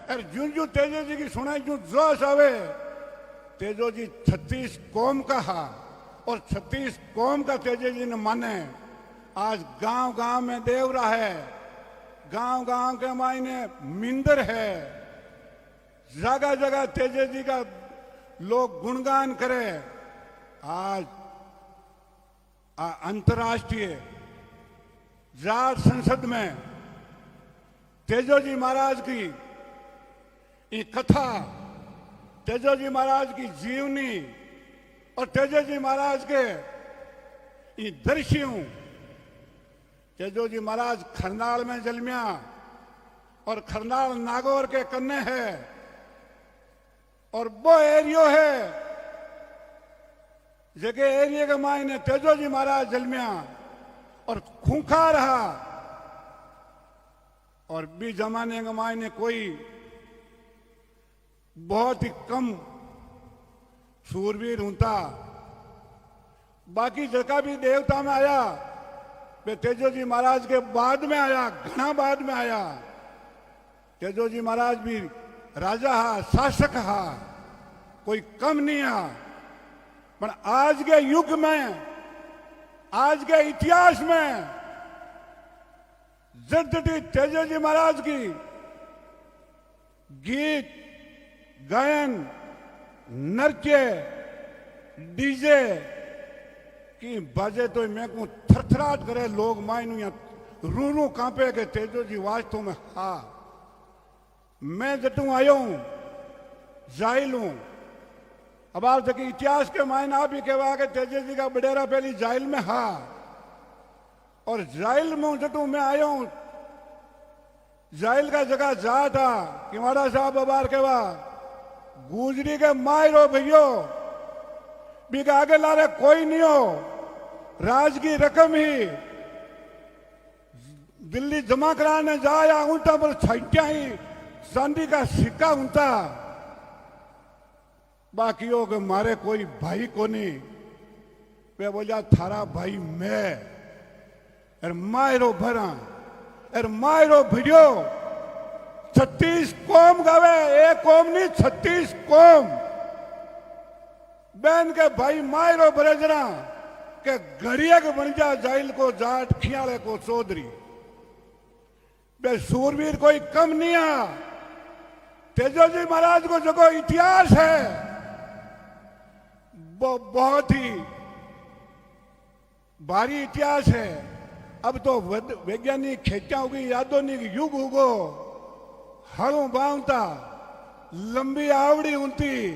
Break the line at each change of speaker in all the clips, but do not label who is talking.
अरे जूं जूं तेजो जी की सुनाई जूं जोश आवे। तेजो जी 36 कौम का हा और 36 कौम का तेजो जी ने माने। आज गांव गांव में देवरा है, गांव गांव के मायने मिंदर है, जगह जगह तेजो जी का लोग गुणगान करे। आज अंतर्राष्ट्रीय जाट संसद में तेजो जी महाराज की ये कथा, तेजो जी महाराज की जीवनी और तेजो जी महाराज के ये दृश्यों। तेजो जी महाराज खरनाल में जन्मिया और खरनाल नागौर के कन्ने है और वो एरियो है जगह एरिया के मायने तेजो जी महाराज जन्मिया और खूंखा रहा। और भी जमाने के मायने कोई बहुत ही कम सूरवीर होता। बाकी जगह भी देवता में आया, वे तेजो जी महाराज के बाद में आया, घना बाद में आया। तेजो जी महाराज भी राजा हा, शासक हा, कोई कम नहीं हा। पर आज के युग में, आज के इतिहास में जड़ती तेजो जी महाराज की गीत गायन नृत्य डीजे की बाजे तो मैं को थरथराट करे लोग मायनू या रू रू कांपे के तेजो जी वास्तव में हा। मैं जटू आयो हूं जाहिल हूं। अब आप देखिए इतिहास के मायने आप ही कहवा के तेजो जी का बडेरा पहली जाहिल में हा और जाहिल में जटू मैं आयो हूं। जाहिल का जगह जा था किवाड़ा साहब अबार कहवा गुजरी के मायरो भैयो भी के आगे लारे कोई नहीं हो। राज की रकम ही दिल्ली जमा कराने जाया ऊंटा पर छठ्या ही चांदी का सिक्का ऊंटा। बाकी हो के मारे कोई भाई को नहीं। वे बोला थारा भाई मैं अरे मायरो भरा अरे मायरो भिड़ियो 36 कौम गावे, एक कौम नहीं 36 कौम। बहन के भाई मायरो भरे जरा के गरिया के बन जा जाहिल को जाट खियाले को चौधरी। बे सूरवीर कोई कम नहीं आ। तेजो जी महाराज को जो इतिहास है वो बहुत ही भारी इतिहास है। अब तो वैज्ञानिक खेचा होगी, आधुनिक युग होगो, हड़ों बांधता लंबी आवड़ी उनती।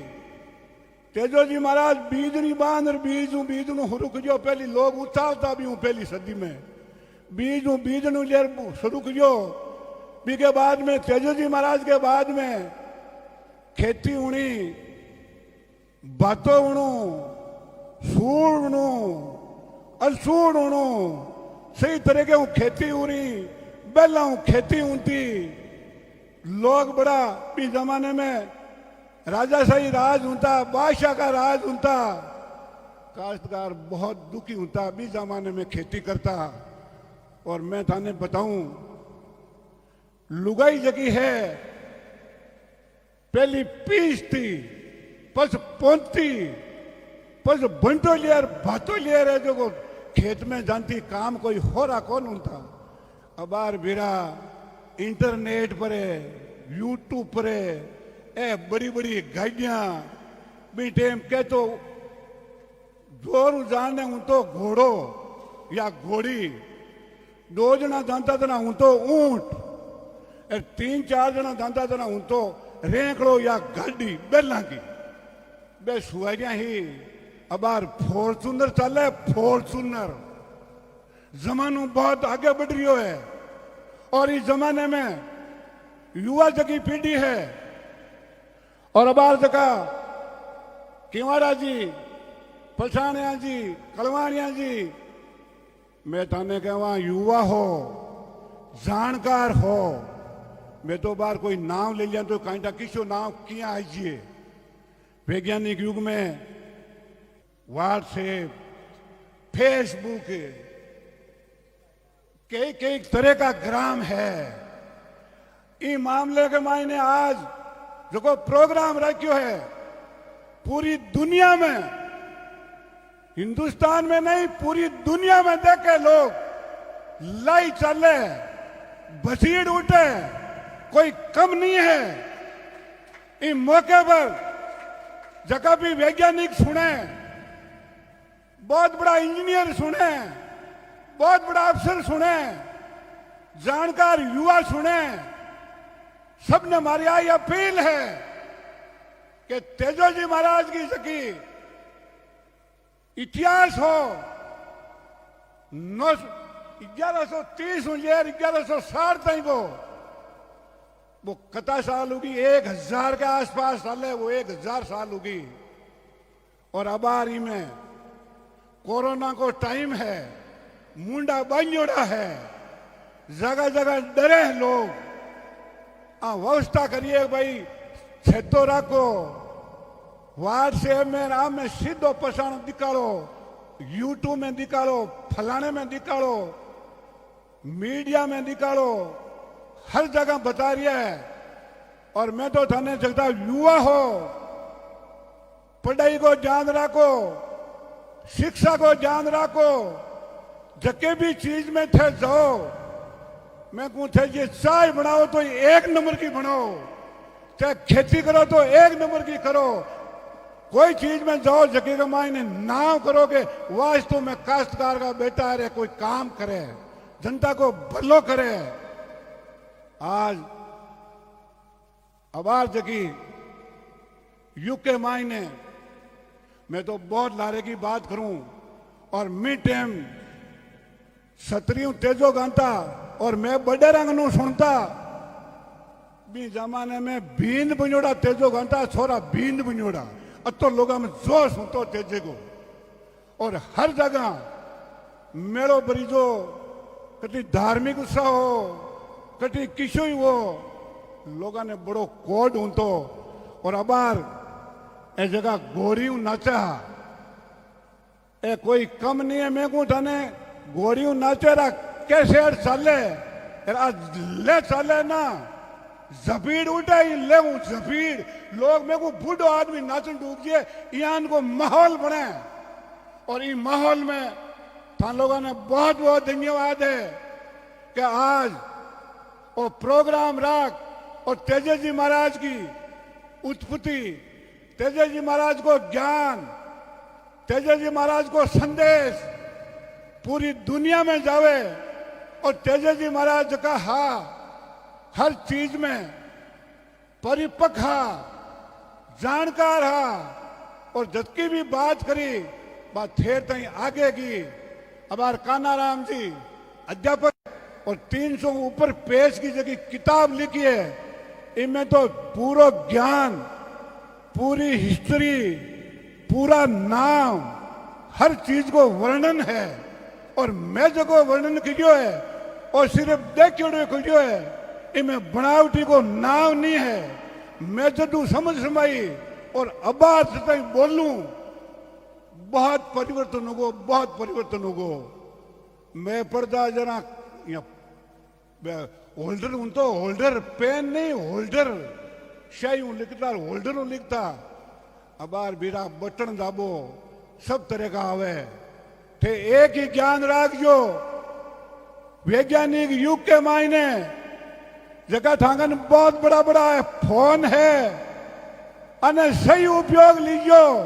तेजो जी महाराज बीजनी बांध और बीजू रुक जो पहली लोग उतारता भी हूं पहली सदी में बीजू लेर रुक जो बी के बाद में तेजो जी महाराज के बाद में खेती उणी बातों उणू सूर उणू असूर उणू सही तरीके हूं खेती उरी बेला हूं खेती ऊंती। लोग बड़ा भी जमाने में राजाशाही राज होता, बादशाह का राज होता। काश्तकार बहुत दुखी होता भी जमाने में खेती करता। और मैं थाने बताऊं लुगाई जगी है पहली पीस थी पस पोंती पस बंटो लियर भातो लियर है जो को खेत में जानती काम कोई हो रहा कौन होता। अबार बिरा इंटरनेट पर यूट्यूब पर ए बड़ी बड़ी गाड़ियां भी टेम के तो जोर जाने हूं तो घोड़ो या घोड़ी, 2 जना जानता था ना हूं तो ऊंट, 3-4 जना जानता था ना हूं तो रेंकड़ो या गाड़ी बेला की बे सुहारियां ही। अबार फॉर्चूनर चले, फॉर्चूनर जमानो बहुत आगे बढ़ रही है। और इस जमाने में युवा जगी पीढ़ी है और अबार जगह किवाड़ा जी, पछाणिया जी, कलवाणिया जी, मैं थाने कहवा युवा हो, जानकार हो। मैं तो बार कोई नाम ले लिया तो कहीं किसो नाम किया आइए। वैज्ञानिक युग में व्हाट्सएप, फेसबुक, कई कई तरह का ग्राम है। ई मामले के मायने आज जो को प्रोग्राम रखियो है पूरी दुनिया में, हिंदुस्तान में नहीं पूरी दुनिया में देखे लोग लाई चले, भसीड़ उठे, कोई कम नहीं है। इस मौके पर जगह भी वैज्ञानिक सुने, बहुत बड़ा इंजीनियर सुने, बहुत बड़ा अफसर सुने, जानकार युवा सुने, सबने हमारी आई अपील है कि तेजोजी महाराज की सकी इतिहास हो 1130 लेर 1160 तक वो कथा साल होगी, 1000 के आसपास साल है, वो 1000 साल होगी। और अबारी में कोरोना को टाइम है, मुंडा बंजोड़ा है, जगह जगह डरे हैं लोग। व्यवस्था करिए भाई, छेतो रखो, व्हाट्सएप में नाम में सीधो पसाण निकालो, यूट्यूब में निकालो, फलाने में निकालो, मीडिया में निकालो, हर जगह बता रही है। और मैं तो थाने चलता, युवा हो, पढ़ाई को ध्यान रखो, शिक्षा को ध्यान रखो, जके भी चीज में थे जाओ। मैं कहूं थे ये चाय बनाओ तो 1 नंबर की बनाओ, चाहे खेती करो तो 1 नंबर की करो। कोई चीज में जाओ जगह का मायने नाव करोगे, वास्तव में काश्तकार का बेटा है, कोई काम करे, जनता को भलो करे। आज अबार जगी युग के मायने मैं तो बहुत लारे की बात करूं, और मिड टाइम क्षत्रिय तेजो गांता और मैं बड़े रंग नु सुनता। भी जमाने में बींद बुझोड़ा तेजो गांता, छोरा बींद बुझोड़ा, अब तो लोग में जो सुनतो तेजे को। और हर जगह मेलो बरीजो, कटी धार्मिक उत्साह हो, कटी किशोई हो, लोगों ने बड़ो कोड उनतो। और अबार ए जगह गोरियों नाचा, ए कोई कम नहीं है। मैं को थाने गोरियों नाचे रा कैसे चले, आज ले चले ना, जबीड़ उठे ही ले जबीड़, लोग मेरे को बूढ़ो आदमी नाचन डूब जाए, यहाँ को माहौल बने। और इस माहौल में थान लोगों ने बहुत बहुत धन्यवाद है कि आज वो प्रोग्राम रख और तेजस्वी महाराज की उत्पत्ति, तेजस्वी महाराज को ज्ञान, तेजस्वी महाराज को संदेश पूरी दुनिया में जावे। और तेजस्वी महाराज का हर चीज में परिपक्व जानकार और जबकि भी बात करी बात ठेर तई आगे की। अबार कानाराम जी अध्यापक और 300 ऊपर पेज की जगह किताब लिखी है, इनमें तो पूरा ज्ञान, पूरी हिस्ट्री, पूरा नाम, हर चीज को वर्णन है। और मैं जो को वर्णन कियो है और सिर्फ देखियो है, इनमें बनावटी को नाम नहीं है। मैं जदू समझ समाई और अबार से बोलूं, बहुत परिवर्तन होगो, बहुत परिवर्तन होगो। मैं पढ़ता जना होल्डर हूं तो होल्डर पेन नहीं, होल्डर शाही हूं लिखता, होल्डर हूं लिखता। अबार बिरा बटन दाबो, सब तरह का आवे थे। एक ही ज्ञान रखो, वैज्ञानिक युग के मायने जगह थांगन बहुत बड़ा बड़ा है, फोन है, अने सही उपयोग लीजियो।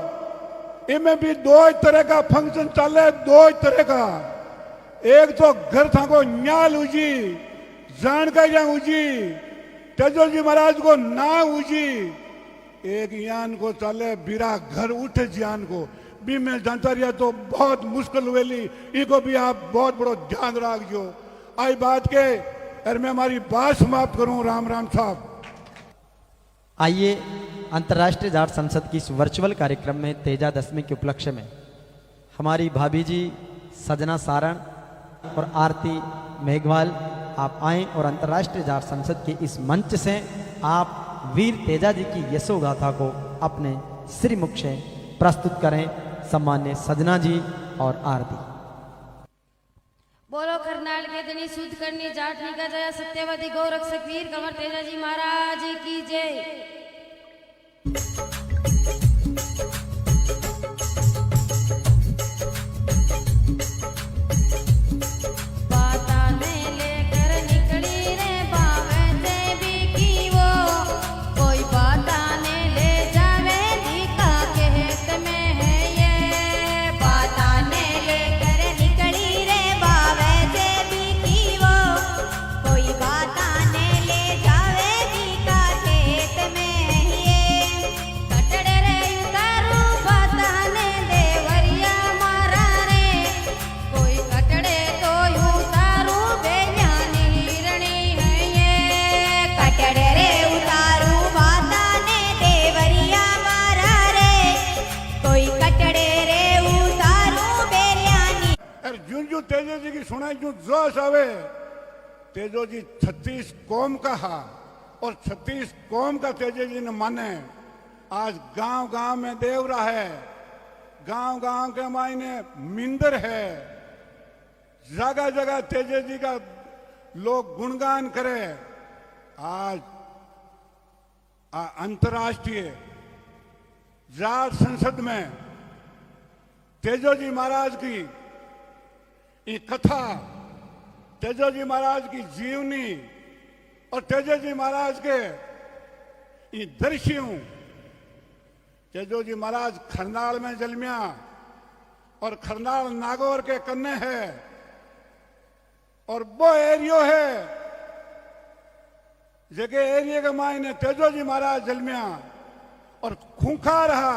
इनमें भी 2 तरह का फंक्शन चले, 2 तरह का। एक तो घर थाको न्याल उजी, जानकारी उजी, तेजस्वी महाराज को ना उजी। एक यान को चले बिरा घर उठे ज्ञान को भी मैं जानता रहा तो बहुत मुश्किल हुएली, इको भी आप बहुत बड़ो ध्यान रखो। आई बात के और मैं हमारी बात समाप्त करूं। राम राम साहब।
आइए अंतर्राष्ट्रीय जाट संसद की इस वर्चुअल कार्यक्रम में तेजा दशमी के उपलक्ष्य में हमारी भाभी जी सजना सारण और आरती मेघवाल आप आएं और अंतर्राष्ट्रीय जाट संसद के इस मंच से आप वीर तेजा जी की यशो गाथा को अपने श्रीमुख से प्रस्तुत करें। सम्मान्य सजना जी और आरती।
बोलो करनाल के वेदनी शुद्ध करनी जाटनी का जया सत्यवती गौरक्षक वीर कंवर तेजा जी महाराज की जय।
तेजो जी की सुनाई जो जोश आवे तेजो जी 36 कौम का हा और 36 कौम का तेजो जी ने माने। आज गांव गांव में देवरा है, गांव गांव के मायने मिंदर है, जगह जगह तेजो जी का लोग गुणगान करे। आज अंतर्राष्ट्रीय जाट संसद में तेजो जी महाराज की ये कथा, तेजो जी महाराज की जीवनी और तेजो जी महाराज के ये दृश्यों। तेजो जी महाराज खरनाल में जन्मिया और खरनाल नागौर के कन्ने है और वो एरियो है जगह एरिया के मायने तेजो जी महाराज जन्मिया और खूंखा रहा।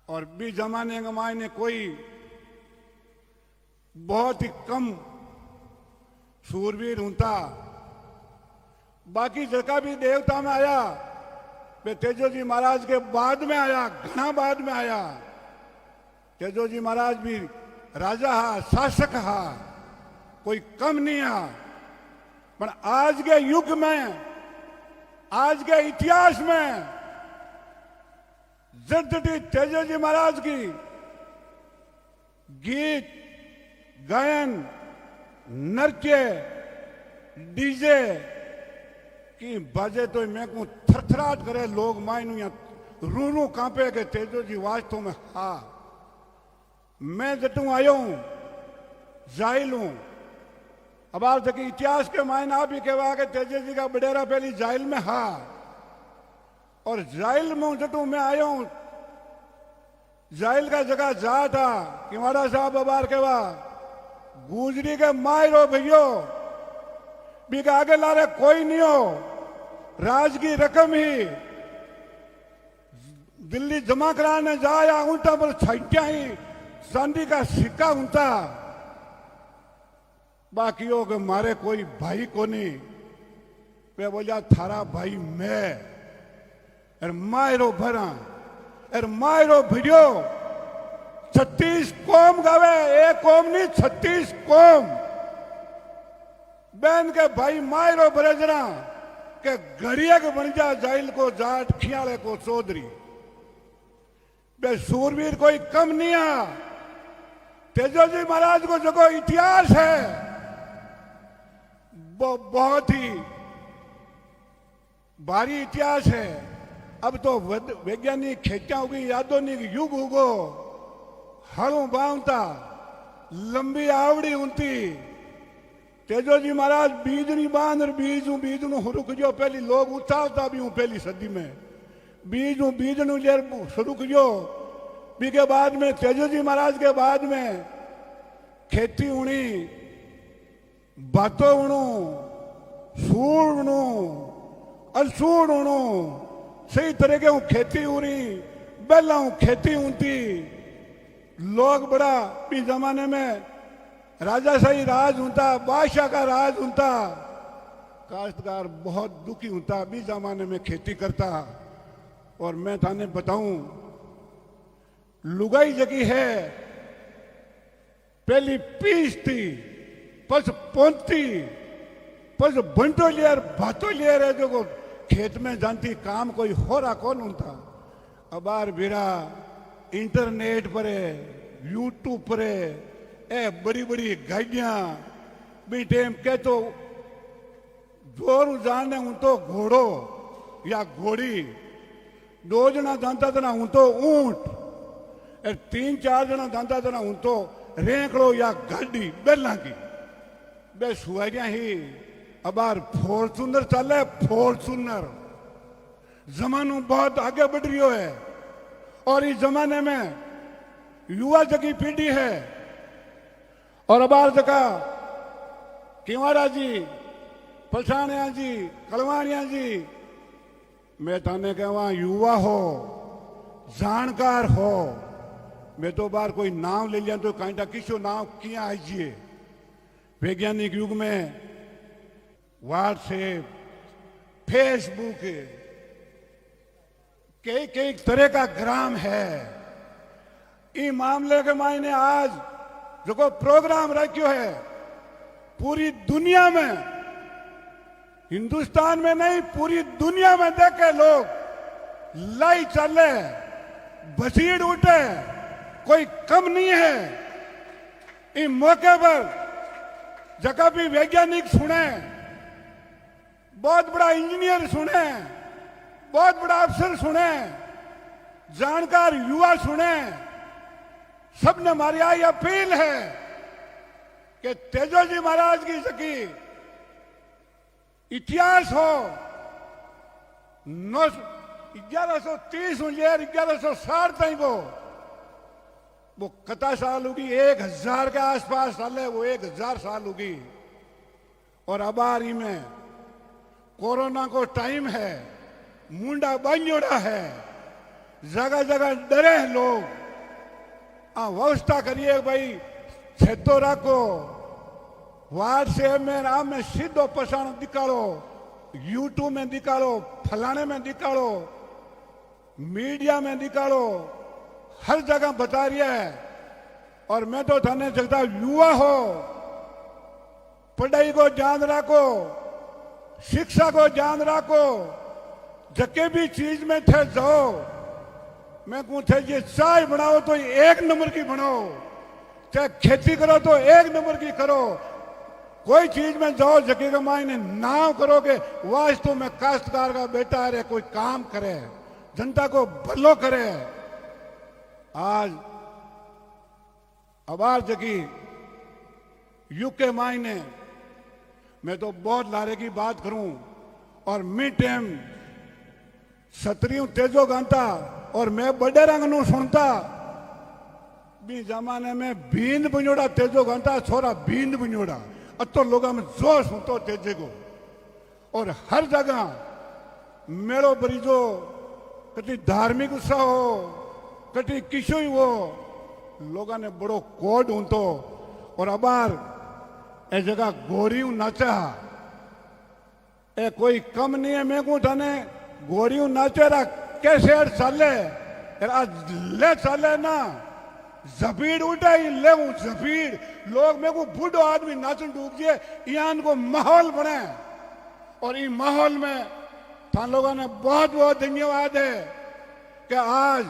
और भी जमाने के मायने कोई बहुत ही कम सूरवीर होता, बाकी जगह भी देवता में आया वे तेजो जी महाराज के बाद में आया, घना बाद में आया। तेजो जी महाराज भी राजा हा, शासक हा, कोई कम नहीं हा। पर आज के युग में, आज के इतिहास में जद्दी तेजो जी महाराज की गीत गायन, नृत्य, डीजे की बाजे तो मैं को थरथराट करे लोग मायनू या रू रू कांपे के तेजो जी वास्तव में हा। मैं जटू आयो हूं, जाहिल हूं। अब आप देखिए इतिहास के मायने आप ही कहवा के तेजो जी का बडेरा पहली जाहिल में हा और जाहिल में जटू मैं आयो हूं। जाहिल का जगह जा था किवाड़ा साहब अबार कहवा गुजरी के मायरो भैयो भी के आगे लारे कोई नहीं हो। राज की रकम ही दिल्ली जमा कराने जाया उल्टा पर छाइटिया ही चांदी का सिक्का उनता। बाकियों के मारे कोई भाई को नहीं। वे बोलिया थारा भाई मैं और मायरो भरा और मायरो भिड़ियो 36 कौम गावे, एक कौम नहीं 36 कौम। बहन के भाई मायरो बरजना के घड़िया के बन जा जाइल को जाट खियाले को चौधरी। बे सूरवीर कोई कम नहीं है। तेजो जी महाराज को जो को इतिहास है वो बहुत ही भारी इतिहास है। अब तो वैज्ञानिक खेतियां होगी, आधुनिक युग होगो, हड़ू बांधता लंबी आवड़ी उनती। तेजो जी महाराज बीज नहीं बांध और बीज रुक जो पहली लोग उतारता भी हूं पहली सदी में बीज लेर रुक जो भी के बाद में तेजो जी महाराज के बाद में खेती उणी बातो उणू सूर उणू असूर उणू सही तरीके हूं खेती उड़ी बेला हूं खेती उनती। लोग बड़ा भी जमाने में राजाशाही राज होता, बादशाह का राज होता। काश्तकार बहुत दुखी होता भी जमाने में खेती करता। और मैं थाने बताऊं लुगाई जगी है पहली पीस थी पस पोंती पस बंटो लियर भातो लियर है जो को खेत में जानती काम कोई हो रहा कौन होता। अबार बिरा इंटरनेट पर यूट्यूब पर ए बड़ी बड़ी गाड़ियां भी टेम के तो जोर जाने हूं तो घोड़ो या घोड़ी, 2 जना जानता था ना हूं तो ऊंट, 3-4 जना जानता था ना हूं तो रेंकड़ो या गाड़ी बेला की बे सुहारिया ही। अबार फॉर्चूनर चले, फॉर्चूनर जमानो बहुत आगे बढ़ रही है और इस जमाने में युवा जगी पीढ़ी है। और अबार जगह किवाड़ा जी, पछाणिया जी, कलवाणिया जी, मैं ताने कहवा युवा हो, जानकार हो। मैं तो बार कोई नाम ले लिया तो कहीं किसो नाम किया आइए। वैज्ञानिक युग में व्हाट्सएप, फेसबुक, कई कई तरह का ग्राम है। इस मामले के मायने आज जो को प्रोग्राम रखियो है पूरी दुनिया में, हिंदुस्तान में नहीं पूरी दुनिया में देखे लोग लाई चले, बसीड़ उठे, कोई कम नहीं है। इस मौके पर जगह भी वैज्ञानिक सुने, बहुत बड़ा इंजीनियर सुने, बहुत बड़ा अफसर सुने, जानकार युवा सुने, सबने हमारी आई अपील है कि तेजो जी महाराज की सकी इतिहास हो 1130 लेर 1160 तक वो कथा साल होगी, 1000 के आसपास साल है, वो 1000 साल होगी। और अबारी में कोरोना को टाइम है, मुंडा बांझोड़ा है, जगह जगह डरे हैं लोग। व्यवस्था करिए भाई, छेतो रखो, व्हाट्सएप में नाम में सीधो पसाण निकालो, यूट्यूब में निकालो, फलाने में निकालो, मीडिया में निकालो, हर जगह बता रही है। और मैं तो थाने चलता युवा हो, पढ़ाई को ध्यान रखो, शिक्षा को ध्यान रखो, जके भी चीज में थे जाओ। मैं कहूं थे ये चाय बनाओ तो 1 नंबर की बनाओ, चाहे खेती करो तो 1 नंबर की करो। कोई चीज में जाओ जके के मायने नाम करोगे, वास्तव में काश्तकार का बेटा है, कोई काम करे, जनता को भलो करे। आज अबार जगी युग के मायने मैं तो बहुत लारे की बात करूं और मिड टाइम सतरियों तेजो गांता और मैं बड़े रंग नु सुनता। भी जमाने में बींद बुझोड़ा तेजो गांता, छोरा बींद बुझोड़ा, अब तो लोग में जो सुनतो तेजे को। और हर जगह मेड़ो बरीजो, कभी धार्मिक उत्साह हो, कटी किशो ही वो लोगों ने बड़ो कोड ऊंतो। और अबार ए जगह गोरी नाचा, ए कोई कम नहीं है। मैं को थाने गोरी नाचे रा कैसे चाले, आज ले चाले ना, जफीड़ उठाई ले जफीड़ लोग। मेरे को बूढ़ो आदमी नाचन डूब गए, यहाँ को माहौल बने। और इस माहौल में थान लोगों ने बहुत बहुत धन्यवाद है कि आज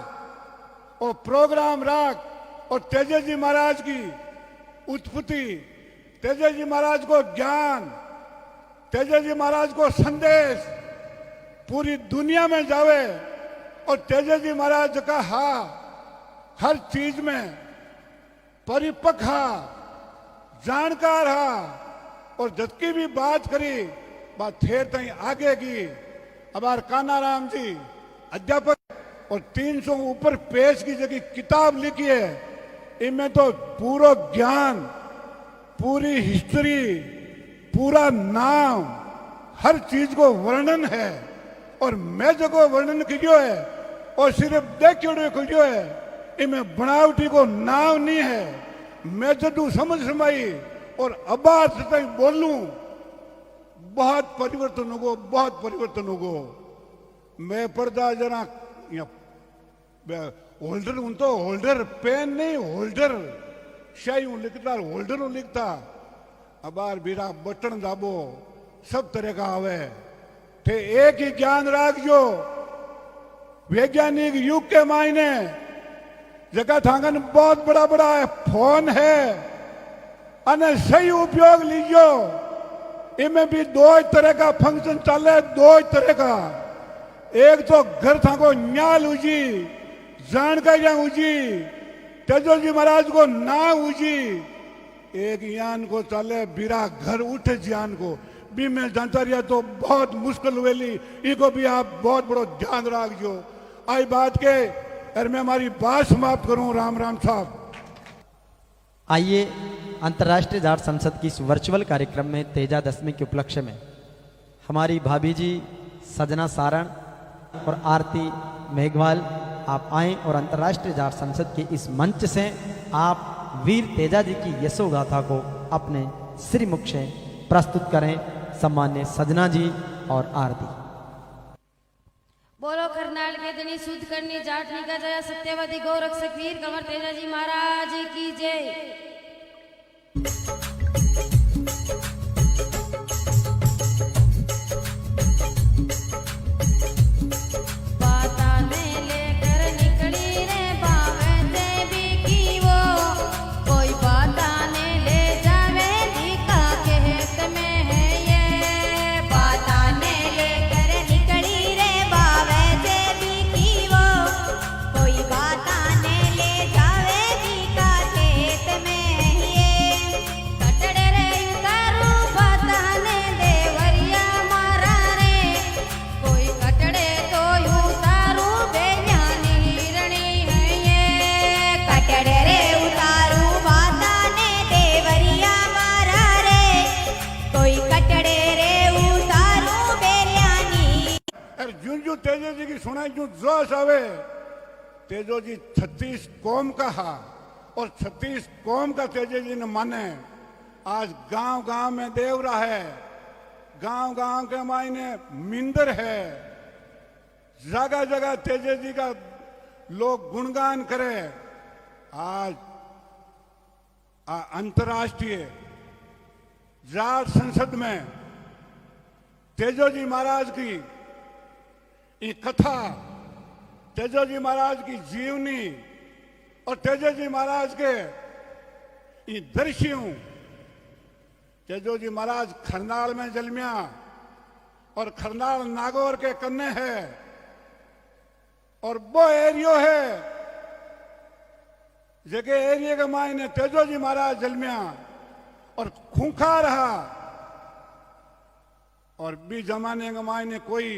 वो प्रोग्राम रख और तेजा जी महाराज की उत्पत्ति, तेजा जी महाराज को ज्ञान, तेजा जी महाराज को संदेश पूरी दुनिया में जावे। और तेजा जी महाराज का हर चीज में परिपक्व जानकार और जबकि भी बात करी बात ठेर तई आगे की। अबार कानाराम जी अध्यापक और 300 ऊपर पेज की जगह किताब लिखी है, इनमें तो पूरा ज्ञान, पूरी हिस्ट्री, पूरा नाम, हर चीज को वर्णन है। और मैं जो को वर्णन कियो है और सिर्फ देखियो है, इनमें बनावटी को नाम नहीं है। मैं जदू समझ समाई और आवाज से बोलूं, बहुत परिवर्तन होगो, बहुत परिवर्तन होगो। मैं पर्दा जना होल्डर हूं तो होल्डर पेन नहीं, होल्डर शाही हूं लिखता, होल्डर हूं लिखता। अबार बीरा बटन दाबो, सब तरह का आवे थे। एक ही ज्ञान रखो, वैज्ञानिक युग के मायने जगह थांगन बहुत बड़ा बड़ा है, फोन है, अने सही उपयोग लीजियो। इनमें भी दो ही तरह का फंक्शन चले, दो ही तरह का। एक तो घर था को न्याल उजी, जानकारियां उजी, तेजो जी महाराज को ना उजी। एक यान को चले बिरा घर उठे ज्ञान को भी मैं जानकारिया तो बहुत मुश्किल हुएली। इको भी आप बहुत बड़ो ध्यान रखो। आई बात के और मैं हमारी बात समाप्त करूं। राम राम साहब।
आइए अंतर्राष्ट्रीय जाट संसद की इस वर्चुअल कार्यक्रम में तेजा दशमी के उपलक्ष्य में हमारी भाभी जी सजना सारण और आरती मेघवाल आप आएं और अंतर्राष्ट्रीय जाट संसद के इस मंच से आप वीर तेजा जी की यशो गाथा को अपने श्रीमुख से प्रस्तुत करें। सम्मान्य सजना जी और आरती।
बोलो करनाल के दिनी शुद्ध करनी जाटनी का जया सत्यवादी गौरक्षक वीर कंवर तेजा जी महाराज की जय।
तेजो जी की सुनाई जो जोश आवे। तेजो जी 36 कौम का हा और 36 कौम का तेजो जी ने माने। आज गांव गांव में देवरा है, गांव गांव के मायने मिंदर है, जगह जगह तेजो जी का लोग गुणगान करे। आज अंतर्राष्ट्रीय जाट संसद में तेजो जी महाराज की ये कथा, तेजो जी महाराज की जीवनी और तेजो जी महाराज के ये दृश्यों। तेजो जी महाराज खरनाल में जन्मिया और खरनाल नागौर के कन्ने है और वो एरियो है जगह एरिया के मायने तेजो जी महाराज जन्मिया और खूंखा रहा। और भी जमाने के मायने कोई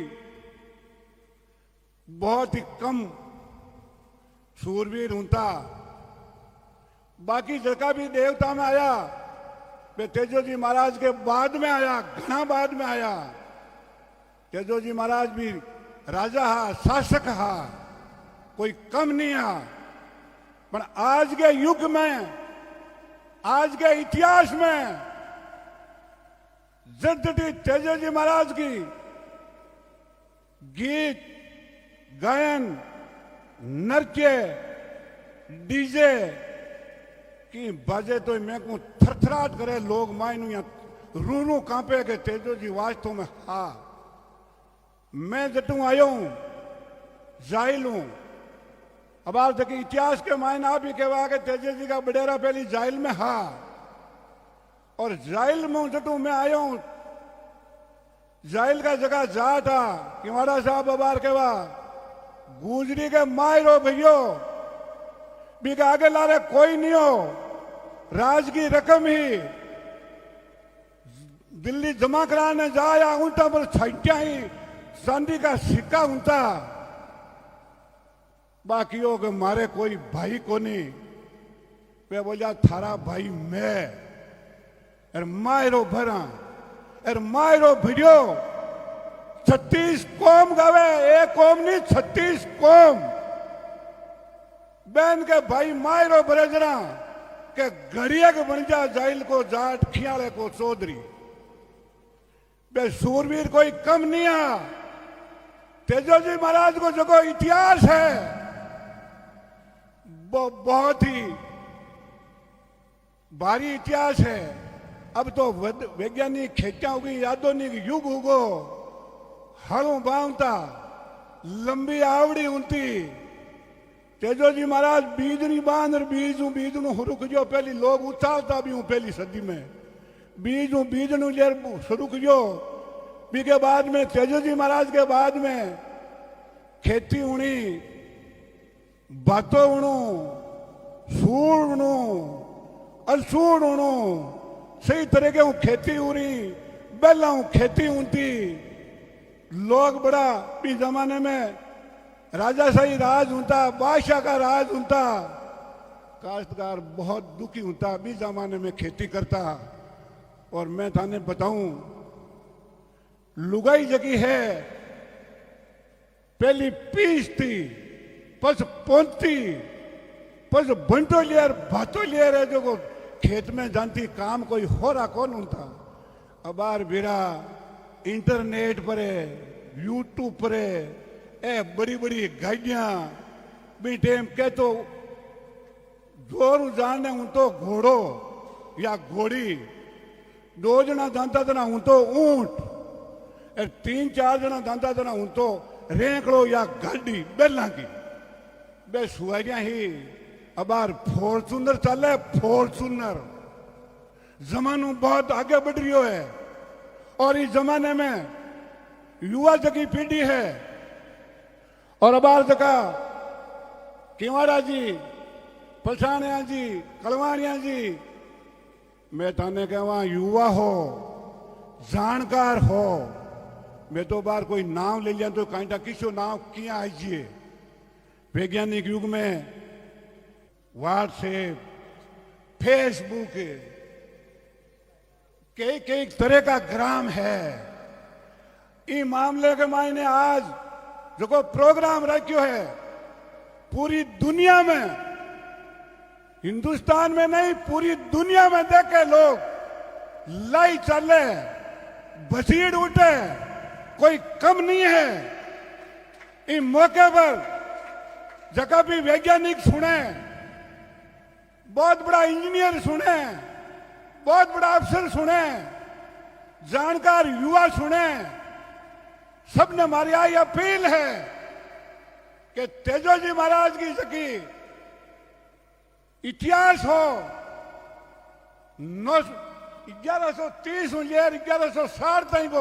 बहुत ही कम सूरवीर होता। बाकी जगह भी देवता में आया, वे तेजो जी महाराज के बाद में आया, घना बाद में आया। तेजो जी महाराज भी राजा हा, शासक हा, कोई कम नहीं हा। पर आज के युग में, आज के इतिहास में जद्दी तेजो जी महाराज की गीत गायन, नृत्य, डीजे की बाजे तो मैं को थरथराट करे लोग मायनू या रू रू कांपे के तेजो जी वास्तव में हा। मैं जटू आयो हूं, जाहिल हूं। अब आप देखिए इतिहास के मायने आप ही कहवा के तेजो जी का बडेरा पहली जाहिल में हा। और जाहिल में जटू मैं आयो हूं, जाहिल का जगह जा था किवाड़ा साहब अबार कहवा गुजरी के मायरो भैयो भी के आगे लारे कोई नहीं हो। राज की रकम ही दिल्ली जमा कराने जाया उनता पर छाइटिया ही चांदी का सिक्का उनता। बाकियों के मारे कोई भाई को नहीं। वे बोलिया थारा भाई मैं और मायरो भरा और मायरो भिड़ियो। 36 कौम गावे, एक कौम नहीं 36 कौम। बहन के भाई मायरो बरेजरा के घड़िया के बन जा जाइल को जाट खियाले को चौधरी। बे सूरवीर कोई कम नहीं है। तेजो जी महाराज को जो को इतिहास है वो बहुत ही भारी इतिहास है। अब तो वैज्ञानिक खेचा होगी, आधुनिक युग होगो, हलों बांधता, लंबी आवड़ी उनती, तेजो जी महाराज बीज नहीं बांध बीज नु रुक जो पहली लोग उछालता भी हूं पहली सदी में बीज नु लेर रुक जो बी के बाद में तेजो जी महाराज के बाद में खेती उणी बातो उणु सूर उणु असूर उणु सही तरीके हूं खेती उरी बेला हूं खेती ऊंती लोग बड़ा भी जमाने में राजाशाही राज होता बादशाह का राज होता काश्तकार बहुत दुखी होता भी जमाने में खेती करता और मैं थाने बताऊं लुगाई जगी है पहली पीस थी पस पोंती पस बंटो लियर भातो लियर है जो को खेत में जानती काम कोई हो रहा कौन होता अबार बिरा इंटरनेट पर है यूट्यूब पर है ए बड़ी बड़ी गाड़ियां भी टेम के तो जोर जाने हूं तो घोड़ो या घोड़ी दो जना जानता था ना हूं तो ऊंट 3-4 जना जानता था ना हूं तो रेंकड़ो या गाड़ी बेला की बे सुहारिया ही अबार फॉर्चूनर चले फॉर्चूनर जमानो बहुत आगे बढ़ रही है और इस जमाने में युवा जगी पीढ़ी है और अबार जगह किवाड़ा जी पछाणिया जी कलवाणिया जी मैं थाने कहवा युवा हो जानकार हो मैं तो बार कोई नाम ले लिया तो कहीं किसो नाम किया आइए वैज्ञानिक युग में व्हाट्सएप फेसबुक कई कई तरह का ग्राम है इस मामले के मायने आज जो को प्रोग्राम रखियो है पूरी दुनिया में हिंदुस्तान में नहीं पूरी दुनिया में देखे लोग लाई चले बसीड़ उठे कोई कम नहीं है इस मौके पर जगह भी वैज्ञानिक सुने बहुत बड़ा इंजीनियर सुने बहुत बड़ा अफसर सुने जानकार युवा सुने सबने हमारी आई अपील है कि तेजो जी महाराज की सकी इतिहास हो 1130 लेर 1160 तक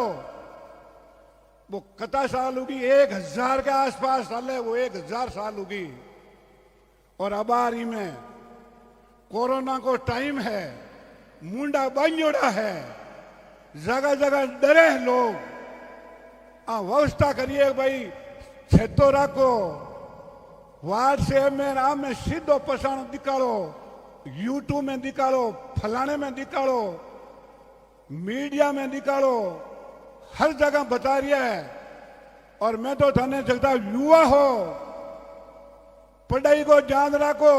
वो कथा साल होगी 1000 के आसपास साल है वो 1000 साल होगी और अबारी में कोरोना को टाइम है मुंडा बांझोड़ा है जगह जगह डरे लोग व्यवस्था करिए भाई छेतो रखो व्हाट्सएप में नाम में सीधो पसाण निकालो यूट्यूब में निकालो फलाने में निकालो मीडिया में निकालो हर जगह बता रही है और मैं तो थाने सकता युवा हो पढ़ाई को ध्यान रखो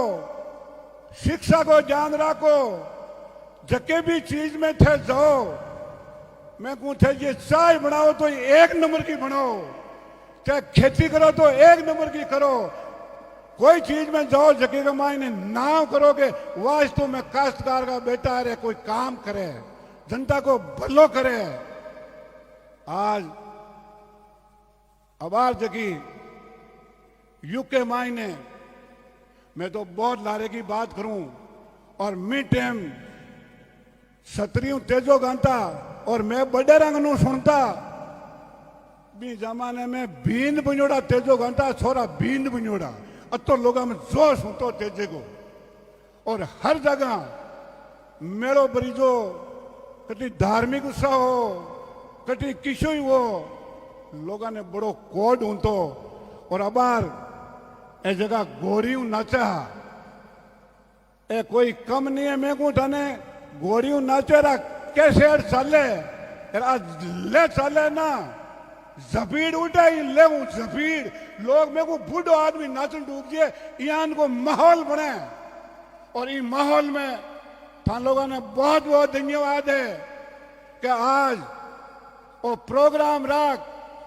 शिक्षा को ध्यान रखो जके भी चीज में थे जाओ मैं कहूं थे ये चाय बनाओ तो 1 नंबर की बनाओ चाहे खेती करो तो 1 नंबर की करो कोई चीज में जाओ जगह के मायने नाम करोगे वास्तव में काश्तकार का बेटा है कोई काम करे जनता को भलो करे आज अबार जगी युग के मायने मैं तो बहुत लारे की बात करूं और मिड टाइम सत्रियों तेजो गांता और मैं बड़े रंग नु सुनता भी जमाने में बींद बुझोड़ा तेजो गांता छोरा बींद बुझोड़ा अब तो लोग में जो सुनतो तेजे को और हर जगह मेड़ो बरीजो कटी धार्मिक उत्साह हो कटी किशो ही हो लोगों ने बड़ो कोड ऊंतो और अबार ए जगह गोरियों नाचा ए कोई कम नहीं है मैं को थाने गोरियों नाचे रा कैसे चले आज ले चले ना जफीड़ उठाई ले जफीड़ लोग मेरे को बूढ़ो आदमी नाचन डूब गए यहाँ को माहौल बने और इस माहौल में थान लोगों ने बहुत बहुत धन्यवाद है कि आज वो प्रोग्राम रख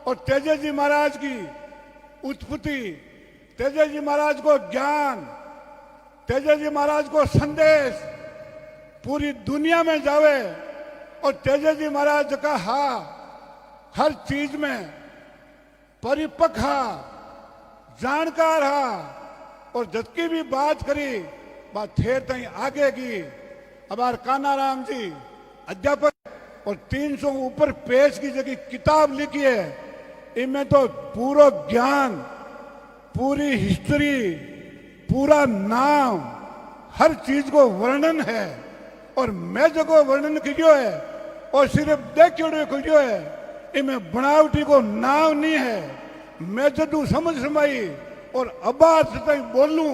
और तेजो जी महाराज की उत्पत्ति तेजो जी महाराज को ज्ञान तेजो जी महाराज को संदेश पूरी दुनिया में जावे और तेजो जी महाराज का हर चीज में परिपक्व जानकार और जबकि भी बात करी बात ठेर तई आगे की। हमार कानाराम जी अध्यापक और 300 ऊपर पेज की जगह किताब लिखी है, इनमें तो पूरा ज्ञान, पूरी हिस्ट्री, पूरा नाम, हर चीज को वर्णन है। और मैं जो वर्णन कियो है और सिर्फ देखियो कियो है, इनमें बनावटी को नाम नहीं है। मैं जदू समझ समाई और आवाज से बोलूं,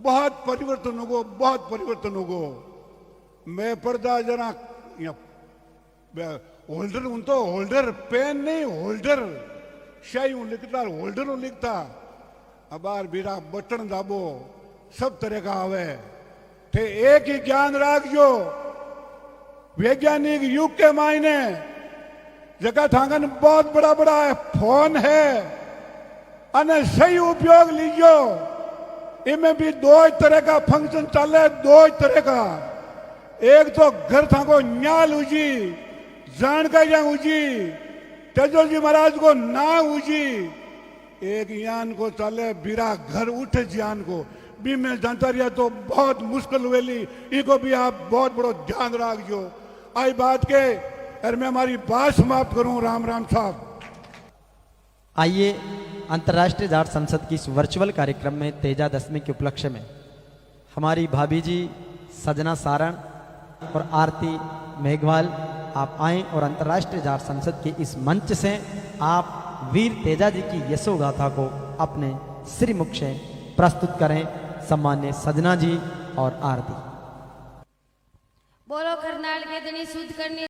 बहुत परिवर्तन होगो, बहुत परिवर्तन होगो। मैं पर्दा जरा होल्डर हूं तो होल्डर पेन नहीं, होल्डर शाही हूं लिखता, होल्डर हूं लिखता। अबार बीरा बटन दाबो, सब तरह का आवे थे। एक ही ज्ञान राखजो, वैज्ञानिक युग के मायने जगह थांगन बहुत बड़ा बड़ा है, फोन है, अने सही उपयोग लीजो। इनमें भी दो तरह का फंक्शन चले, दो तरह का। एक तो घर थाको न्याल उजी, जानकारी उजी, तेजो जी महाराज को ना उजी। एक यान को चले बीरा घर उठे ज्ञान को भी मैं जानता रहा तो बहुत मुश्किल हुएली। इको भी आप बहुत बड़ो ध्यान रखजो। आई बात के और मैं हमारी बात समाप्त करूं। राम राम साहब।
आइए अंतर्राष्ट्रीय जाट संसद की इस वर्चुअल कार्यक्रम में तेजा दशमी के उपलक्ष्य में हमारी भाभी जी सजना सारण और आरती मेघवाल आप आएं और अंतर्राष्ट्रीय जाट संसद के इस मंच से आप वीर तेजा जी की यशोगाथा को अपने श्रीमुख से प्रस्तुत करें। सम्मान्य सजना जी और आरती।
बोलो करनाल के दिन शुद्ध करने